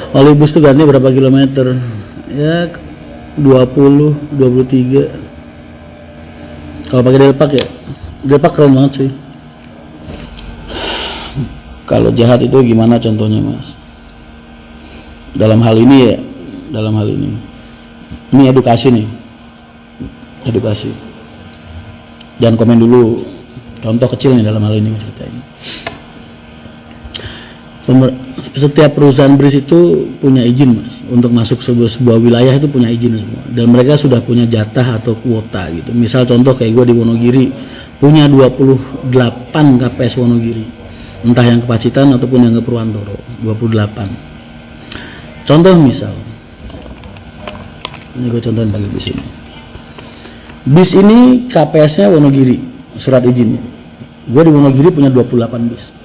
Oli bus tuh ganti berapa kilometer? Ya 20, 23. Kalau pakai Delpak ya, Delpak keren banget cuy. Kalau jahat itu gimana contohnya mas? Dalam hal ini ya, dalam hal ini edukasi nih, edukasi. Jangan komen dulu. Contoh kecil nih dalam hal ini ceritain. Setiap perusahaan BRIS itu punya izin mas untuk masuk sebuah wilayah, itu punya izin semua, dan mereka sudah punya jatah atau kuota gitu. Misal contoh kayak gue di Wonogiri punya 28 KPS Wonogiri, entah yang ke Pacitan ataupun yang ke Purwantoro, 28. Contoh misal ini gue contohin pakai bis ini. Bis ini KPS-nya Wonogiri, surat izinnya. Gue di Wonogiri punya 28 bis.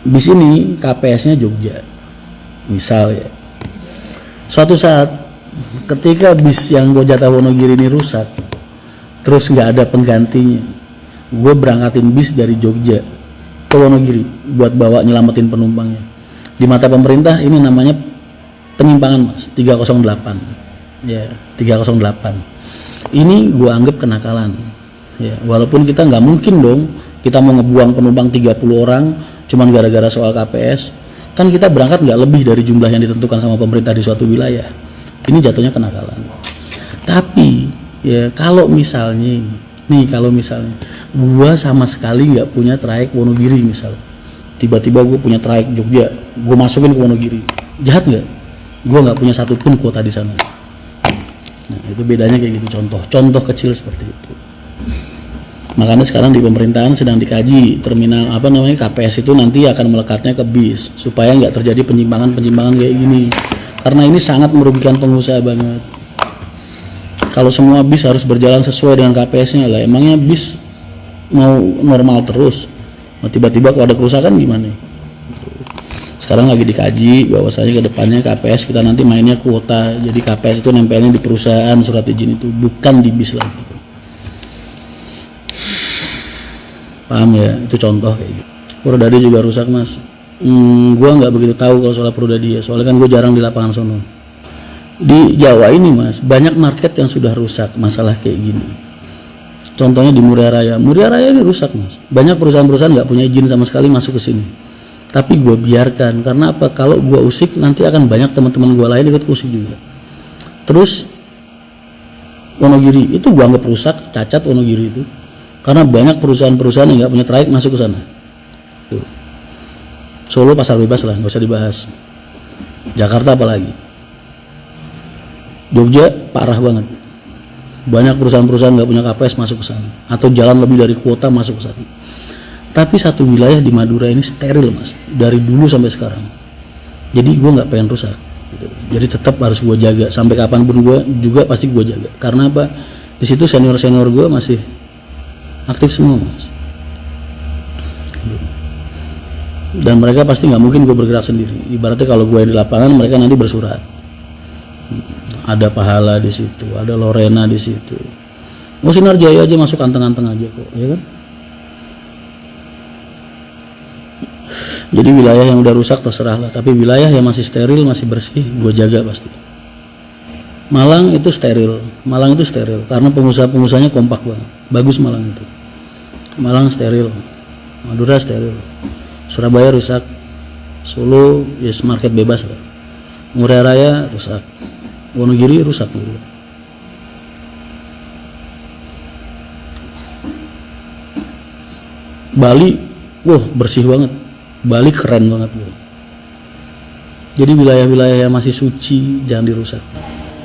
Bis ini KPS-nya Jogja, misal ya. Suatu saat ketika bis yang gue jatah Wonogiri ini rusak, terus nggak ada penggantinya, gue berangkatin bis dari Jogja ke Wonogiri buat bawa nyelamatin penumpangnya. Di mata pemerintah ini namanya penyimpangan mas, 308 ya, 308. Ini gue anggap kenakalan ya, walaupun kita nggak mungkin dong kita mau ngebuang penumpang 30 orang cuman gara-gara soal KPS. Kan kita berangkat nggak lebih dari jumlah yang ditentukan sama pemerintah di suatu wilayah. Ini jatuhnya kenakalan. Tapi ya kalau misalnya gua sama sekali nggak punya trayek Wonogiri misal, tiba-tiba gue punya trayek Jogja, gue masukin ke Wonogiri, jahat nggak? Gue nggak punya satupun kuota di sana. Nah itu bedanya kayak gitu, contoh kecil seperti itu. Makanya sekarang di pemerintahan sedang dikaji terminal KPS itu nanti akan melekatnya ke bis supaya nggak terjadi penyimpangan kayak gini, karena ini sangat merugikan pengusaha banget. Kalau semua bis harus berjalan sesuai dengan KPS-nya lah, emangnya bis mau normal terus? Nah, tiba-tiba kalau ada kerusakan gimana? Sekarang lagi dikaji bahwasanya ke depannya KPS kita nanti mainnya kuota, jadi KPS itu nempelnya di perusahaan surat izin itu, bukan di bis lagi. Paham ya? Itu contoh kayak gitu. Purwodadi juga rusak mas. Gua nggak begitu tahu kalau soal Purwodadi ya, soalnya kan gue jarang di lapangan sono. Di Jawa ini mas, banyak market yang sudah rusak masalah kayak gini. Contohnya di Muria Raya ini rusak mas. Banyak perusahaan-perusahaan nggak punya izin sama sekali masuk ke sini. Tapi gue biarkan, karena apa? Kalau gue usik nanti akan banyak teman-teman gue lain ikut usik juga. Terus Wonogiri itu gue anggap rusak, cacat Wonogiri itu. Karena banyak perusahaan-perusahaan yang nggak punya trayek masuk ke sana. Tuh. Solo pasar bebas lah, nggak usah dibahas. Jakarta apalagi. Jogja parah banget. Banyak perusahaan-perusahaan nggak punya KPS masuk ke sana, atau jalan lebih dari kuota masuk ke sana. Tapi satu wilayah di Madura ini steril mas, dari dulu sampai sekarang. Jadi gue nggak pengen rusak. Gitu. Jadi tetap harus gue jaga sampai kapanpun, gue juga pasti gue jaga. Karena apa? Di situ senior gue masih aktif semua mas, dan mereka pasti nggak mungkin gue bergerak sendiri. Ibaratnya kalau gue di lapangan, mereka nanti bersurat. Ada Pahala di situ, ada Lorena di situ. Mau Sinar Jaya aja masuk anteng-anteng aja kok, ya kan? Jadi wilayah yang udah rusak terserah lah, tapi wilayah yang masih steril, masih bersih, gue jaga pasti. Malang itu steril karena pengusaha-pengusahanya kompak banget, bagus Malang itu. Malang steril, Madura steril, Surabaya rusak, Solo yes market bebas lah, Muria Raya rusak, Wonogiri rusak dulu. Bali, bersih banget, Bali keren banget bro. Jadi wilayah-wilayah yang masih suci jangan dirusak.